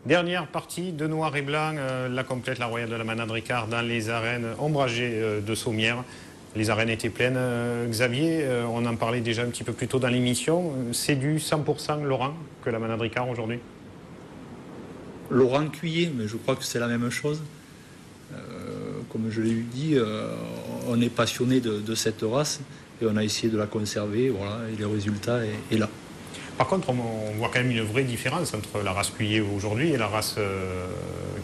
Dernière partie de noir et blanc, la complète, la Royale de la Manade Ricard dans les arènes ombragées de Sommières. Les arènes étaient pleines. Xavier, on en parlait déjà un petit peu plus tôt dans l'émission. C'est du 100% Laurent que la Manade Ricard aujourd'hui? Laurent Cuillet, mais je crois que c'est la même chose. Comme je l'ai dit, on est passionné de cette race et on a essayé de la conserver. Voilà, et le résultat est là. Par contre, on voit quand même une vraie différence entre la race Cuillet aujourd'hui et la race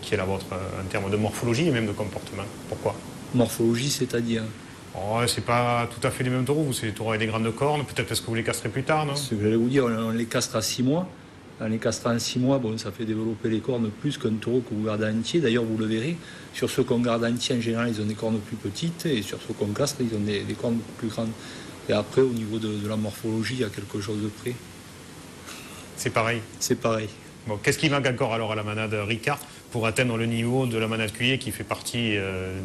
qui est la vôtre en termes de morphologie et même de comportement. Pourquoi? Morphologie, c'est-à-dire? C'est pas tout à fait les mêmes taureaux. Vous, c'est des taureaux avec des grandes cornes. Peut-être parce que vous les castrez plus tard, non? Ce que j'allais vous dire, on les castre à 6 mois. En les castrant à 6 mois, ça fait développer les cornes plus qu'un taureau que vous gardez entier. D'ailleurs, vous le verrez, sur ceux qu'on garde entier, en général, ils ont des cornes plus petites. Et sur ceux qu'on castre, ils ont des cornes beaucoup plus grandes. Et après, au niveau de la morphologie, il y a quelque chose de près. C'est pareil. C'est pareil. Bon, qu'est-ce qui manque encore alors à la manade Ricard pour atteindre le niveau de la manade Cuillet qui fait partie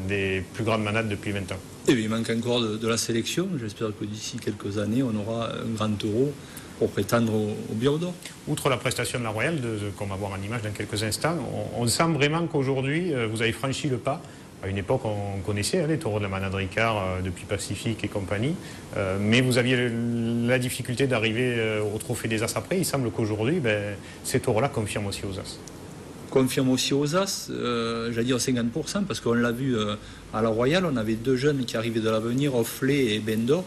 des plus grandes manades depuis 20 ans? Eh bien, il manque encore de la sélection. J'espère que d'ici quelques années, on aura un grand taureau pour prétendre au Biron d'Or. Outre la prestation de la Royale, qu'on va voir en image dans quelques instants, on sent vraiment qu'aujourd'hui, vous avez franchi le pas. À une époque, on connaissait les taureaux de la Manade Ricard depuis Pacifique et compagnie, mais vous aviez la difficulté d'arriver au Trophée des As après. Il semble qu'aujourd'hui, ces taureaux-là confirment aussi aux As. Confirme aussi aux As, j'allais dire 50%, parce qu'on l'a vu à la Royale, on avait deux jeunes qui arrivaient de l'avenir, Offley et Bendor.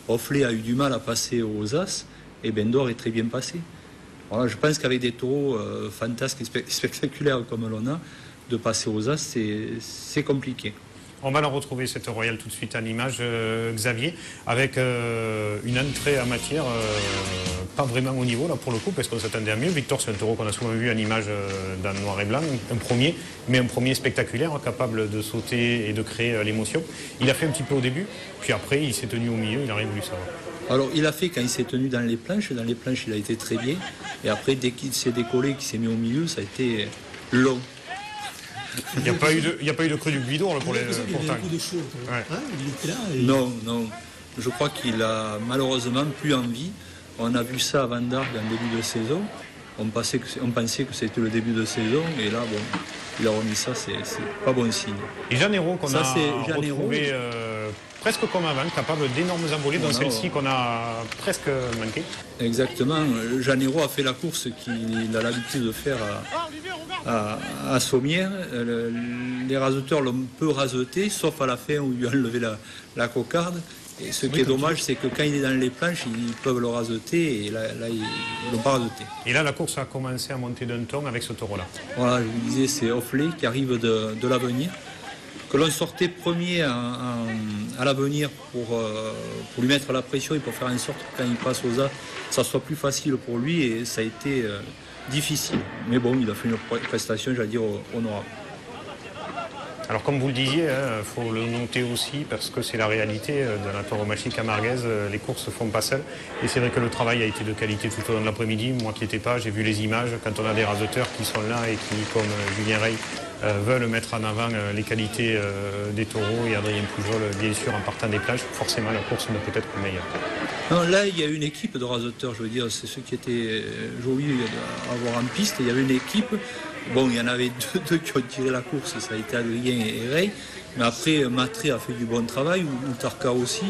Offley a eu du mal à passer aux As, et Bendor est très bien passé. Voilà, je pense qu'avec des taureaux fantasques et spectaculaires comme l'on a, de passer aux As, c'est compliqué. On va la retrouver, cette Royale, tout de suite en image, Xavier, avec une entrée en matière pas vraiment au niveau, là, pour le coup, parce qu'on s'attendait à mieux. Victor, c'est un taureau qu'on a souvent vu en image dans le noir et blanc, un premier spectaculaire, capable de sauter et de créer l'émotion. Il a fait un petit peu au début, puis après, il s'est tenu au milieu, il n'a rien voulu savoir. Alors, il a fait quand il s'est tenu dans les planches. Dans les planches, il a été très bien. Et après, dès qu'il s'est décollé, qu'il s'est mis au milieu, ça a été long. Il n'y a pas eu de creux du Guidon pour les pourtant. Ouais. Hein, il était là et... Non. Je crois qu'il a malheureusement plus envie. On a vu ça à Van d'Arc en début de saison. On pensait que c'était le début de saison. Et là, il a remis ça, c'est pas bon signe. Et Janeiro, qu'on a retrouvé presque comme avant, capable d'énormes envolées, dans celle-ci qu'on a presque manqué. Exactement. Janeiro a fait la course qu'il a l'habitude de faire à Sommières. Les raseteurs l'ont peu raseté, sauf à la fin où il a enlevé la cocarde. Et ce qui est dommage, c'est que quand il est dans les planches, ils peuvent le raseter et là ils ne l'ont pas raseté. Et là, la course a commencé à monter d'un ton avec ce taureau-là. Voilà, je vous disais, c'est Offley qui arrive de l'avenir. Que l'on sortait premier à l'avenir pour lui mettre la pression et pour faire en sorte que quand il passe aux As, ça soit plus facile pour lui et ça a été difficile. Mais bon, il a fait une prestation, j'allais dire, honorable. Alors comme vous le disiez, il faut le noter aussi parce que c'est la réalité de la tauromachie camarguaise, les courses se font pas seules. Et c'est vrai que le travail a été de qualité tout au long de l'après-midi. Moi qui n'étais pas, j'ai vu les images quand on a des raseteurs qui sont là et qui, comme Julien Rey, veulent mettre en avant les qualités des taureaux et Adrien Pujol, bien sûr, en partant des plages, forcément la course ne peut être que meilleure. Non, là, il y a une équipe de raseteurs, je veux dire, c'est ce qui était joli à voir en piste. Il y avait une équipe. Bon, il y en avait deux qui ont tiré la course, ça a été Adrien et Rey. Mais après, Matré a fait du bon travail, ou Tarka aussi.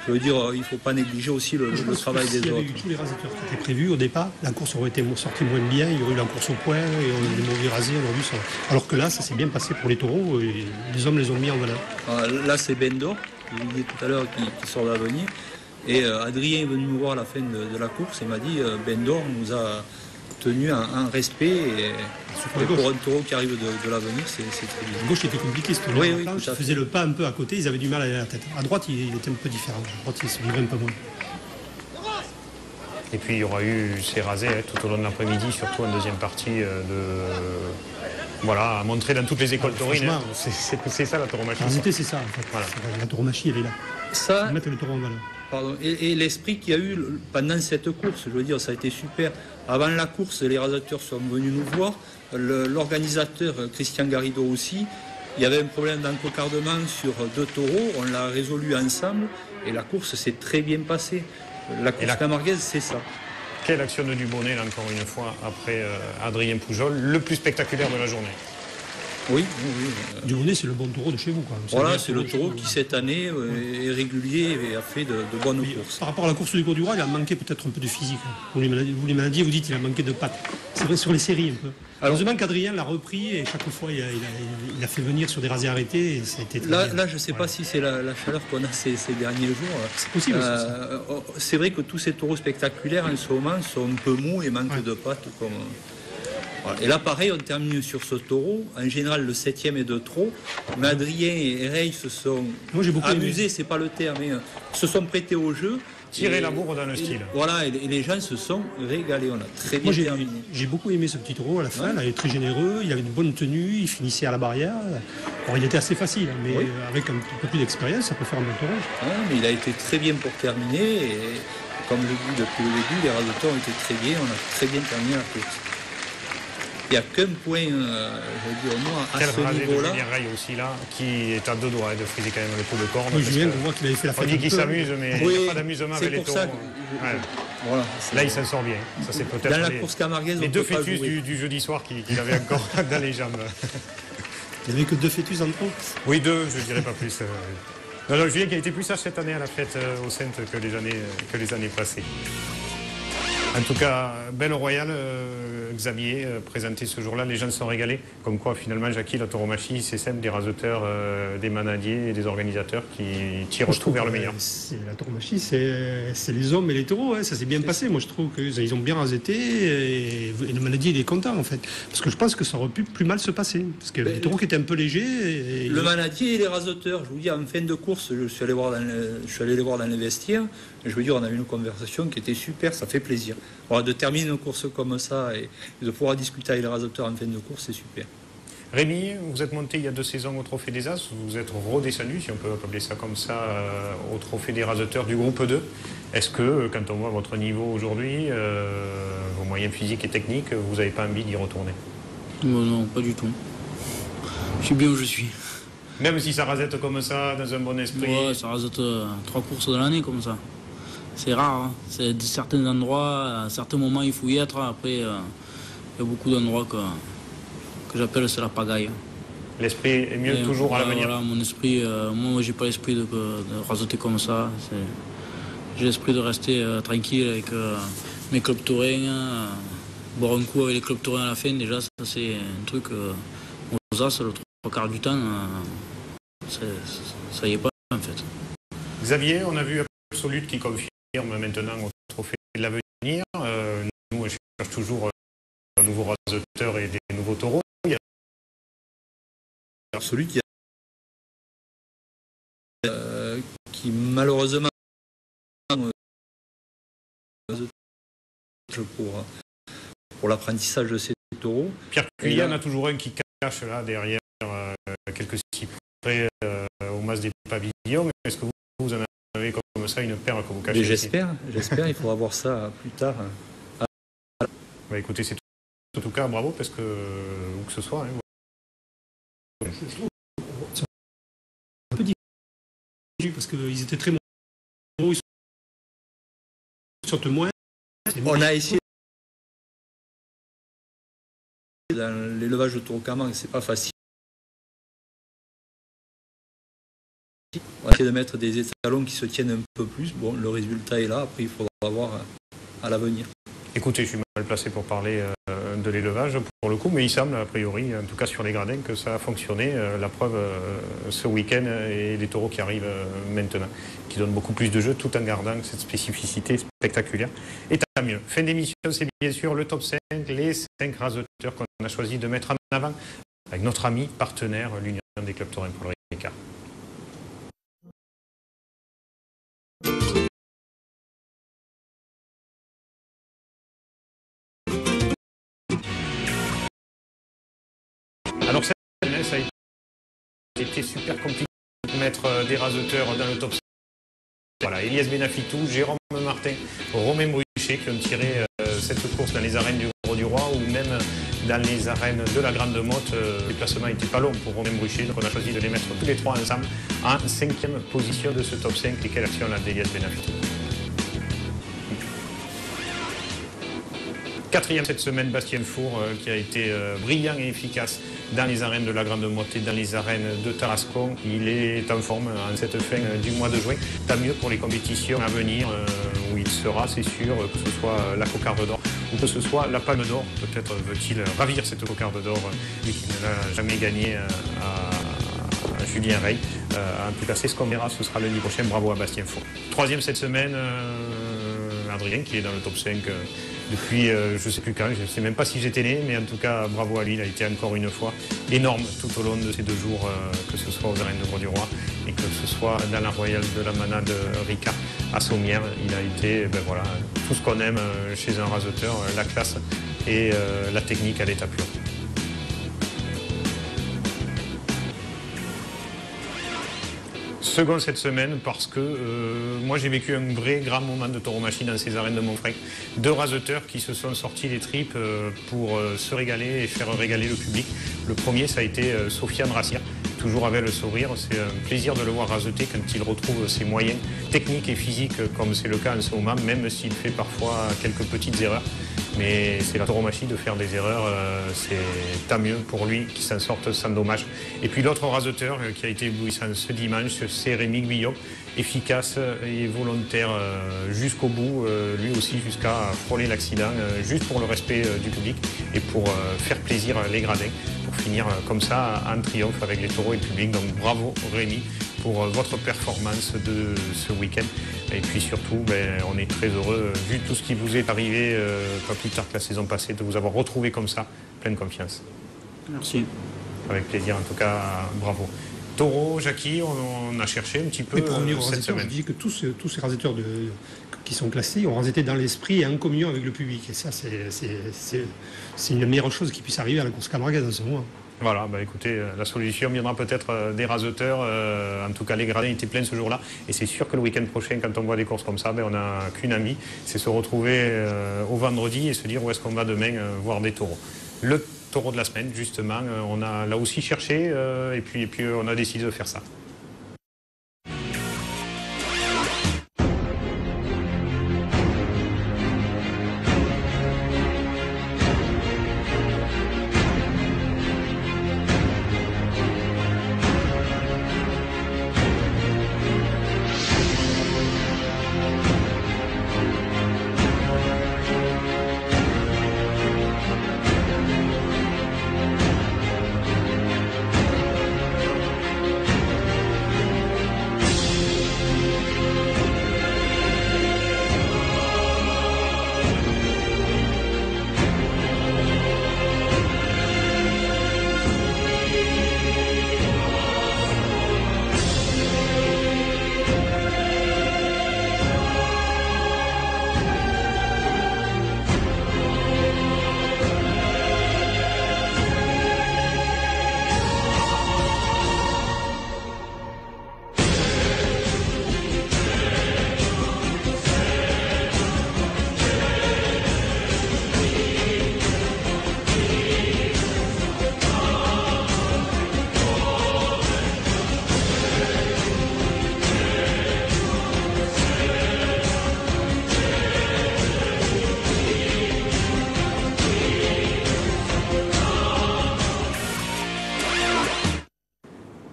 Je veux dire, il ne faut pas négliger aussi le travail des autres. Il y avait eu tous les raseteurs qui étaient prévus au départ. La course aurait été sortie moins bien, il y aurait eu la course au point, et on a des mauvais rasés, on a vu ça. Alors que là, ça s'est bien passé pour les taureaux, et les hommes les ont mis en valeur. Là, c'est Bendor, je vous disais tout à l'heure, qui sort d'avenir. Et Adrien est venu nous voir à la fin de la course et m'a dit Bendor nous a tenu un respect et pour un taureau qui arrive de l'avenir, c'est très bien. À gauche était compliqué, ce taureau. Oui, il faisait le pas un peu à côté, ils avaient du mal à aller à la tête. À droite, il était un peu différent. À droite, il se vivait un peu moins. Et puis il y aura eu ces rasés tout au long de l'après-midi, surtout en deuxième partie à montrer dans toutes les écoles taurines. C'est ça la tauromachie. En réalité, c'est ça en fait. Voilà. La tauromachie, elle est là. Ça, mettre le taureau en valeur. Pardon. Et l'esprit qu'il y a eu pendant cette course, je veux dire, ça a été super. Avant la course, les raseteurs sont venus nous voir. L'organisateur, Christian Garrido aussi, il y avait un problème d'encocardement sur deux taureaux. On l'a résolu ensemble et la course s'est très bien passée. La course camarguaise, c'est ça. Quelle action de Dubonnet, là, encore une fois, après Adrien Poujol, le plus spectaculaire de la journée. Oui. Dubonnet, c'est le bon taureau de chez vous, quoi. Voilà, c'est le taureau qui, cette année, est régulier et a fait de bonnes courses. Par rapport à la course du Cours du Roi, il a manqué peut-être un peu de physique. Vous les maladies, vous dites qu'il a manqué de pattes. C'est vrai sur les séries, un peu. Heureusement qu'Adrien l'a repris et chaque fois, il a fait venir sur des rasés arrêtés. Et ça a été très bien. Là, je ne sais pas si c'est la chaleur qu'on a ces derniers jours. C'est possible. C'est vrai que tous ces taureaux spectaculaires, en ce moment, sont un peu mous et manquent de pattes. Voilà. Et là, pareil, on termine sur ce taureau. En général, le 7e est de trop. Mais Adrien et Ray se sont amusés, c'est pas le terme, mais se sont prêtés au jeu. Tirer la bourre dans le style. Voilà, et les gens se sont régalés. On a très bien terminé. J'ai beaucoup aimé ce petit taureau à la fin. Là, il est très généreux, il avait une bonne tenue, il finissait à la barrière. Alors, il était assez facile, mais avec un peu plus d'expérience, ça peut faire un bon taureau. Mais il a été très bien pour terminer. Et comme je dis depuis le début, les raseteurs ont été très bien. On a très bien terminé la course. Il n'y a qu'un point, je veux dire, moi, à ce niveau-là. Ray aussi là, qui est à deux doigts de friser quand même le coup de corne. Oui, Julien, on voit qu'il avait fait la fête. On dit qu'il s'amuse, mais il n'y a pas d'amusement avec les taureaux. Voilà, là, il s'en sort bien. Ça, c'est peut-être dans la course camarguaise, les deux fœtus du jeudi soir qu'il avait encore dans les jambes. Il n'y avait que 2 fœtus en trop. Oui, 2, je ne dirais pas plus. Non, Julien qui a été plus sage cette année à la fête au Saintes que les années passées. En tout cas, belle royale, Xavier, présenté ce jour-là. Les gens se sont régalés. Comme quoi, finalement, Jackie, la tauromachie, c'est simple, des raseteurs, des manadiers et des organisateurs qui tirent tout vers le meilleur. La tauromachie, c'est les hommes et les taureaux. Hein. Ça s'est bien passé. Moi, je trouve qu'ils ont bien raseté et le manadier, il est content, en fait. Parce que je pense que ça aurait pu plus mal se passer. Parce que les taureaux qui étaient un peu légers. Le manadier et les raseteurs, je vous dis, en fin de course, je suis allé les voir dans les vestiaires. Je veux dire, on a eu une conversation qui était super, ça fait plaisir. Voilà, de terminer une course comme ça et de pouvoir discuter avec les raseteurs en fin de course, c'est super. Rémi, vous êtes monté il y a 2 saisons au Trophée des As, vous êtes redescendu, si on peut appeler ça comme ça, au Trophée des Raseteurs du groupe 2. Est-ce que, quand on voit votre niveau aujourd'hui, vos moyens physiques et techniques, vous n'avez pas envie d'y retourner? Non, pas du tout. Je suis bien où je suis. Même si ça rasette comme ça, dans un bon esprit? Ouais, ça rasette 3 courses de l'année comme ça. C'est rare, hein. C'est de certains endroits, à certains moments il faut y être. Après, il y a beaucoup d'endroits que j'appelle c'est la pagaille. L'esprit est mieux toujours à l'avenir. Voilà, mon esprit, moi j'ai pas l'esprit de raseter comme ça. J'ai l'esprit de rester tranquille avec mes clubs taurins, boire un coup avec les clubs taurins à la fin. Déjà, ça c'est un truc aux As, le 3/4 du temps, ça y est pas en fait. Xavier, on a vu Absolute qui confirme maintenant au Trophée de l'avenir. Nous, on cherche toujours de nouveaux raseteurs et des nouveaux taureaux. Il y a Absolute qui malheureusement pour l'apprentissage de ces taureaux. Pierre Cuillat, on a toujours un qui cache là derrière quelques cyprès au mas des pavillons. Est-ce que vous en avez comme ça une paire que vous cachez? J'espère, il faudra voir ça plus tard. Bah, écoutez, c'est en tout cas bravo parce que où que ce soit. Hein, c'est un peu difficile parce qu'ils étaient très nombreux, ils sortent moins. On a essayé dans l'élevage de taureaux camargue, c'est pas facile. On va essayer de mettre des étalons qui se tiennent un peu plus. Bon, le résultat est là. Après, il faudra voir à l'avenir. Écoutez, je suis mal placé pour parler de l'élevage pour le coup, mais il semble, a priori, en tout cas sur les gradins, que ça a fonctionné. La preuve, ce week-end, et les taureaux qui arrivent maintenant, qui donnent beaucoup plus de jeu, tout en gardant cette spécificité spectaculaire. Et tant mieux. Fin d'émission, c'est bien sûr le top 5, les 5 raseteurs qu'on a choisi de mettre en avant avec notre ami partenaire, l'Union des clubs taurins pour le Ricard. Alors cette année, ça a été super compliqué de mettre des raseteurs dans le top 5. Voilà, Elias Benafitou, Jérôme Martin, Romain Bruchet qui ont tiré cette course dans les arènes du Gros du Roi ou même dans les arènes de la Grande Motte. Les placements n'étaient pas longs pour Romain Bruchet, donc on a choisi de les mettre tous les 3 ensemble en 5e position de ce top 5. Et quelle action là d'Elias Benafitou. 4e cette semaine, Bastien Four, qui a été brillant et efficace dans les arènes de la Grande Motte et dans les arènes de Tarascon. Il est en forme en cette fin du mois de juin. Tant mieux pour les compétitions à venir, où il sera, c'est sûr, que ce soit la cocarde d'or ou que ce soit la palme d'or. Peut-être veut-il ravir cette cocarde d'or, lui qui ne l'a jamais gagnée à Julien Rey. En tout cas, c'est ce qu'on verra, ce sera lundi prochain. Bravo à Bastien Four. 3e cette semaine, Adrien, qui est dans le top 5 depuis je ne sais plus quand, je ne sais même pas si j'étais né, mais en tout cas bravo à lui, il a été encore une fois énorme tout au long de ces 2 jours, que ce soit aux arènes de Grosduroy et que ce soit dans la Royale de la Manade Ricard à Sommières. Il a été voilà, tout ce qu'on aime chez un raseteur, la classe et la technique à l'état pur. Second cette semaine parce que moi j'ai vécu un vrai grand moment de tauromachie dans ces arènes de Montfrec. 2 raseteurs qui se sont sortis les tripes pour se régaler et faire régaler le public. Le premier, ça a été Sofiane Rassir, toujours avec le sourire. C'est un plaisir de le voir raseter quand il retrouve ses moyens techniques et physiques comme c'est le cas en ce moment, même s'il fait parfois quelques petites erreurs. Mais c'est la tauromachie de faire des erreurs, c'est tant mieux pour lui qui s'en sorte sans dommage. Et puis l'autre raseteur qui a été éblouissant ce dimanche, c'est Rémi Guillot, efficace et volontaire jusqu'au bout, lui aussi jusqu'à frôler l'accident, juste pour le respect du public et pour faire plaisir les gradins, pour finir comme ça en triomphe avec les taureaux et le public. Donc bravo Rémi pour votre performance de ce week-end. Et puis surtout, on est très heureux, vu tout ce qui vous est arrivé, pas plus tard que la saison passée, de vous avoir retrouvé comme ça, pleine confiance. Merci. Avec plaisir, en tout cas, bravo. Taureau, Jackie, on a cherché un petit peu cette semaine. Je dis que tous ces raseteurs qui sont classés ont raseté dans l'esprit et en communion avec le public. Et ça, c'est une meilleure chose qui puisse arriver à la course camarguaise en ce moment. Voilà, écoutez, la solution viendra peut-être des raseteurs. En tout cas, les gradins étaient pleins ce jour-là. Et c'est sûr que le week-end prochain, quand on voit des courses comme ça, on n'a qu'une envie, c'est se retrouver au vendredi et se dire où est-ce qu'on va demain voir des taureaux. Le taureau de la semaine, justement, on a là aussi cherché et puis on a décidé de faire ça.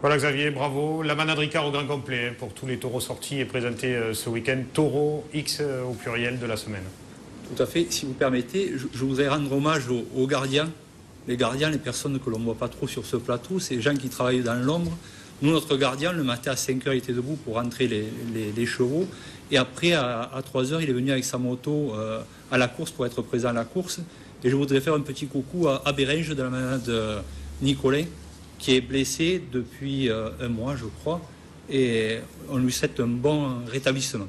Voilà Xavier, bravo. La Manade Ricard au grand complet pour tous les taureaux sortis et présentés ce week-end. Taureau X au pluriel de la semaine. Tout à fait. Si vous permettez, je voudrais rendre hommage aux gardiens. Les gardiens, les personnes que l'on ne voit pas trop sur ce plateau, c'est les gens qui travaillent dans l'ombre. Nous, notre gardien, le matin à 5 h, il était debout pour rentrer les chevaux. Et après, à 3 h, il est venu avec sa moto à la course pour être présent à la course. Et je voudrais faire un petit coucou à Béringe de la Manade Nicolet, qui est blessé depuis un mois, je crois, et on lui souhaite un bon rétablissement.